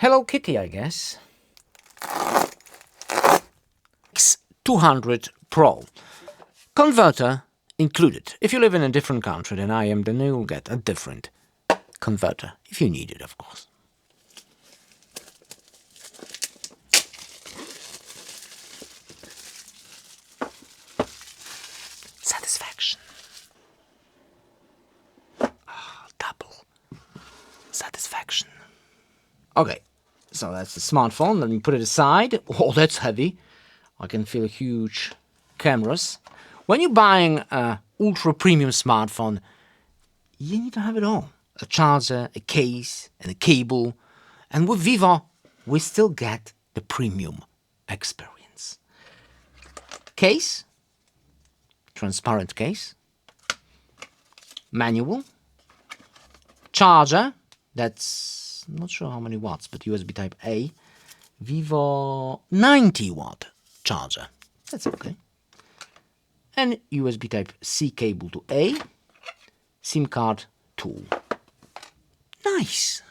Hello Kitty, I guess. X200 Pro. Converter included. If you live in a different country than I am, then you'll get a different converter, if you need it, of course. Satisfaction. Oh, double satisfaction. Okay, so that's the smartphone. Let me put it aside. Oh, that's heavy. I can feel huge cameras. When you're buying an ultra premium smartphone, you need to have it all. A charger, a case, and a cable. And with Vivo, we still get the premium experience. Case, transparent case, manual, charger, that's not sure how many watts, but USB type A, Vivo 90 watt charger, that's okay. And USB type C cable to A, SIM card tool. Nice.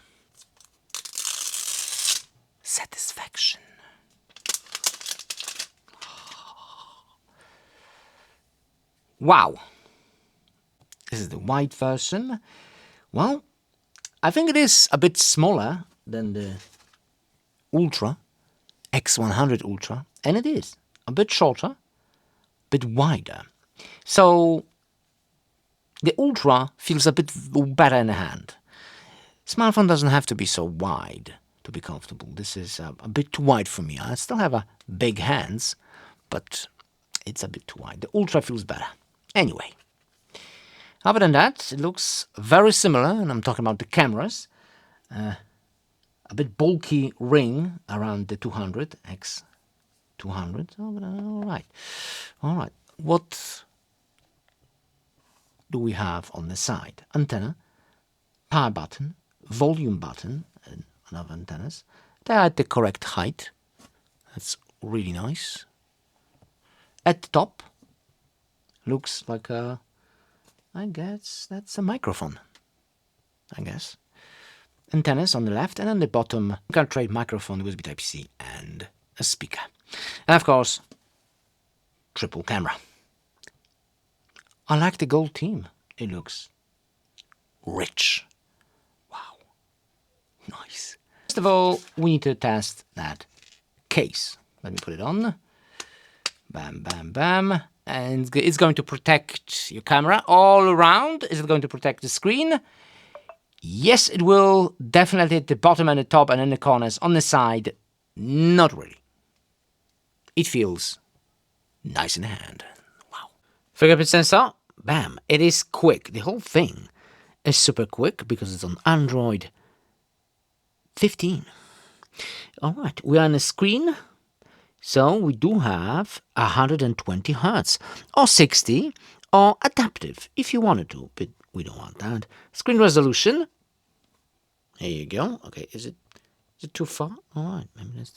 Satisfaction. Wow. This is the white version. Well, I think it is a bit smaller than the Ultra, X100 Ultra, and it is a bit shorter, a bit wider. So the Ultra feels a bit better in the hand. Smartphone doesn't have to be so wide to be comfortable. This is a bit too wide for me. I still have big hands, but it's a bit too wide. The Ultra feels better. Anyway, other than that, it looks very similar, and I'm talking about the cameras. A bit bulky ring around the 200, X200. All right. What do we have on the side? Antenna, power button, volume button, and other antennas. They are at the correct height. That's really nice. At the top, looks like I guess that's a microphone. I guess. Antennas on the left, and on the bottom, trade microphone, USB Type-C, and a speaker. And of course, triple camera. I like the gold theme. It looks rich. Wow. Nice. First of all, we need to test that case. Let me put it on. Bam, bam, bam. And it's going to protect your camera all around. Is it going to protect the screen? Yes, it will. Definitely at the bottom and the top and in the corners. On the side, not really. It feels nice in the hand. Wow. Fingerprint sensor. Bam. It is quick. The whole thing is super quick because it's on Android 15. All right. We are on a screen. So we do have 120 Hertz or 60 or adaptive if you wanted to, but we don't want that. Screen resolution. There you go. Okay, is it too far? All right, maybe let's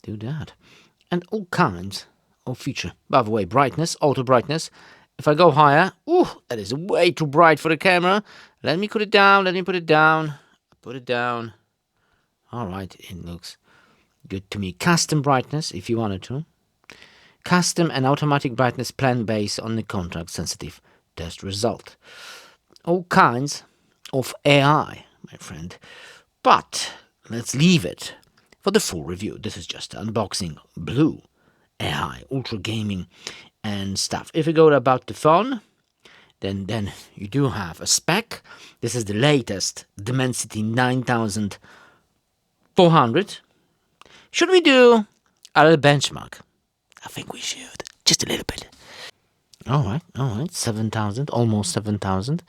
do that. And all kinds of feature. By the way, brightness, auto brightness. If I go higher, that is way too bright for the camera. Let me put it down. Put it down. All right, it looks good to me. Custom brightness, if you wanted to. Custom and automatic brightness plan based on the contrast sensitive test result. All kinds of AI, my friend. But let's leave it for the full review. This is just unboxing Blue AI, ultra gaming and stuff. If we go about the phone, then you do have a spec. This is the latest Dimensity 9400. Should we do a little benchmark? I think we should. Just a little bit. All right. 7,000, almost 7,000.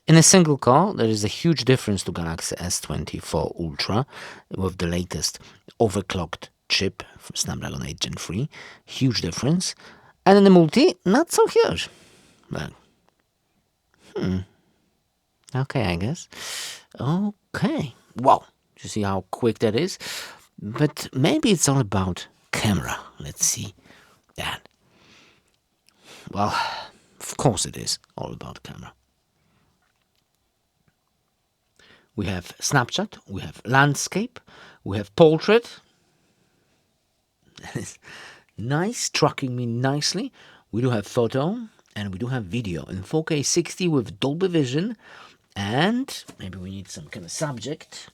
In a single core, there is a huge difference to Galaxy S24 Ultra with the latest overclocked chip from Snapdragon 8 Gen 3. Huge difference. And in the multi, not so huge. Well, okay, I guess. Okay. Wow. You see how quick that is? But maybe it's all about camera. Let's see that. Well, of course it is all about camera. We have snapshot, we have landscape, We have portrait. Nice, tracking me nicely. We do have photo, and we do have video in 4K 60 with Dolby Vision. And maybe we need some kind of subject.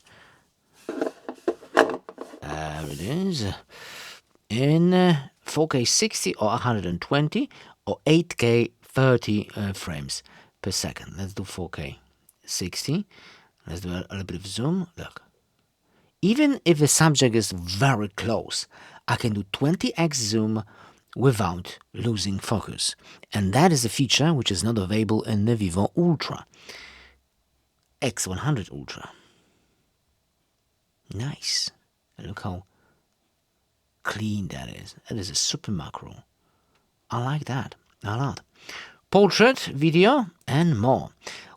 There it is. In 4K 60 or 120 or 8K 30 frames per second. Let's do 4K 60. Let's do a little bit of zoom. Look. Even if the subject is very close, I can do 20x zoom without losing focus. And that is a feature which is not available in the Vivo Ultra. X100 Ultra. Nice. Look how clean that is. That is a super macro. I like that a lot. Portrait, video, and more.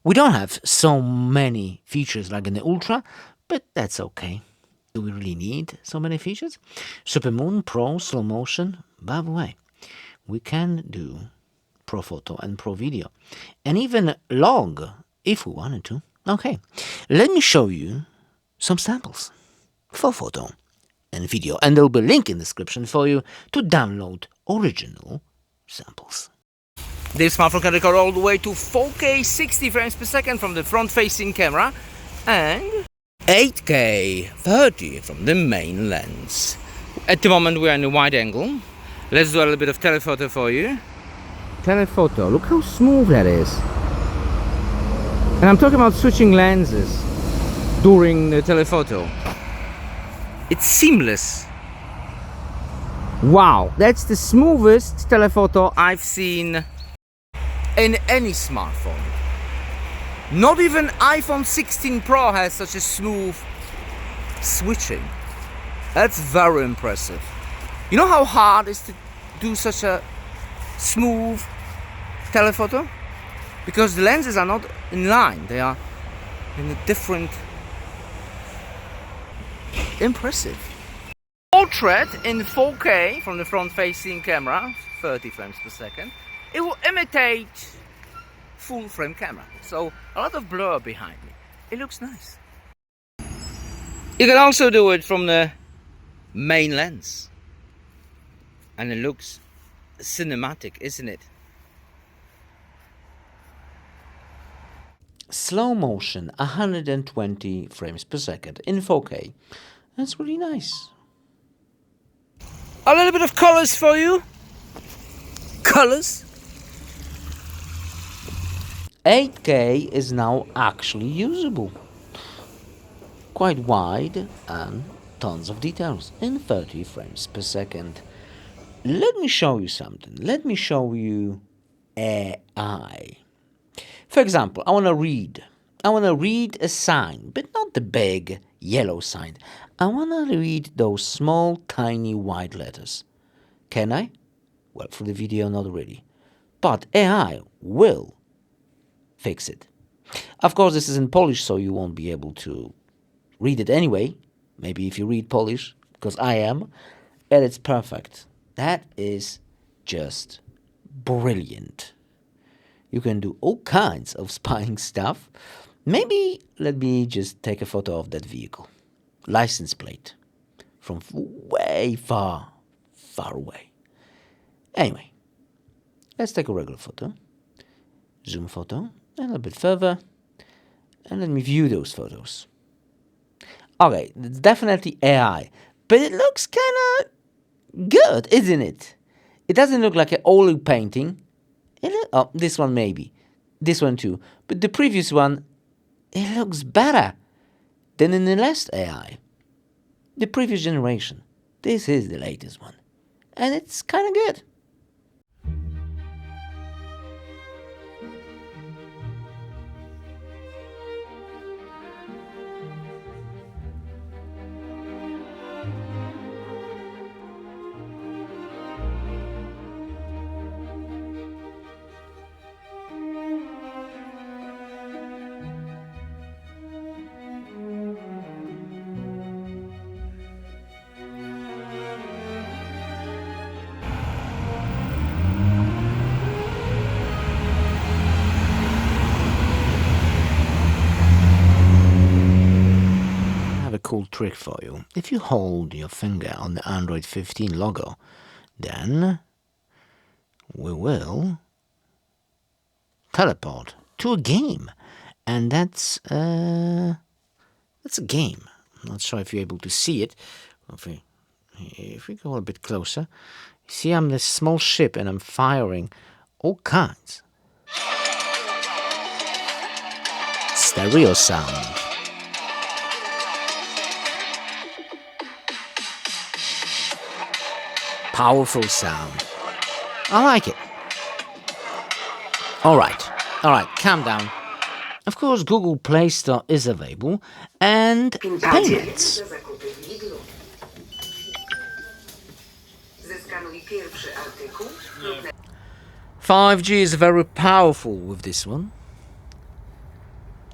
We don't have so many features like in the Ultra, but that's okay. Do we really need so many features? Supermoon, Pro, slow motion. By the way, we can do Pro Photo and Pro Video. And even log if we wanted to. Okay, let me show you some samples for photo and video. And there'll be a link in the description for you to download original samples. This smartphone can record all the way to 4K 60 frames per second from the front-facing camera and 8K 30 from the main lens. At the moment we are in a wide angle. Let's do a little bit of telephoto for you. Telephoto, look how smooth that is. And I'm talking about switching lenses during the telephoto. It's seamless. Wow, that's the smoothest telephoto I've seen in any smartphone. Not even iPhone 16 Pro has such a smooth switching. That's very impressive. You know how hard it is to do such a smooth telephoto? Because the lenses are not in line, they are in a different... Impressive. Portrait in 4K from the front-facing camera, 30 frames per second. It will imitate full-frame camera, so a lot of blur behind me. It looks nice. You can also do it from the main lens, and it looks cinematic, isn't it? Slow motion, 120 frames per second in 4K. That's really nice. A little bit of colors for you. Colors. 8K is now actually usable. Quite wide and tons of details in 30 frames per second. Let me show you something. Let me show you AI. For example, I want to read a sign, but not the big yellow sign. I want to read those small, tiny white letters. Can I? Well, for the video, not really. But AI will fix it. Of course, this is in Polish, so you won't be able to read it anyway. Maybe if you read Polish, because I am, and it's perfect. That is just brilliant. You can do all kinds of spying stuff. Maybe let me just take a photo of that vehicle. License plate. From way far away. Anyway, let's take a regular photo. Zoom photo. And a little bit further. And let me view those photos. Okay, it's definitely AI. But it looks kind of good, isn't it? It doesn't look like an oil painting. Oh, this one maybe. This one too. But the previous one, it looks better than in the last AI. The previous generation. This is the latest one. And it's kind of good. trick for you. If you hold your finger on the Android 15 logo, then we will teleport to a game. And that's a game. I'm not sure if you're able to see it. If we go a bit closer, you see I'm this small ship and I'm firing all kinds. Stereo sound. Powerful sound. I like it. Alright, calm down. Of course, Google Play Store is available, and payments. 5G is very powerful with this one.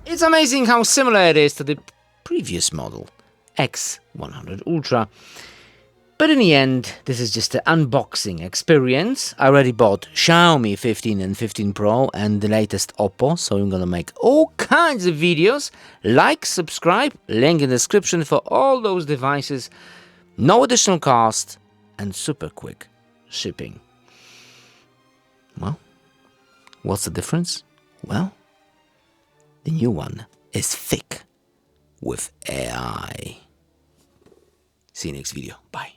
It's amazing how similar it is to the previous model, X100 Ultra. But in the end, this is just an unboxing experience. I already bought Xiaomi 15 and 15 Pro and the latest Oppo, so I'm gonna make all kinds of videos. Like, subscribe, link in the description for all those devices. No additional cost and super quick shipping. Well, what's the difference? Well, the new one is thick with AI. See you next video. Bye.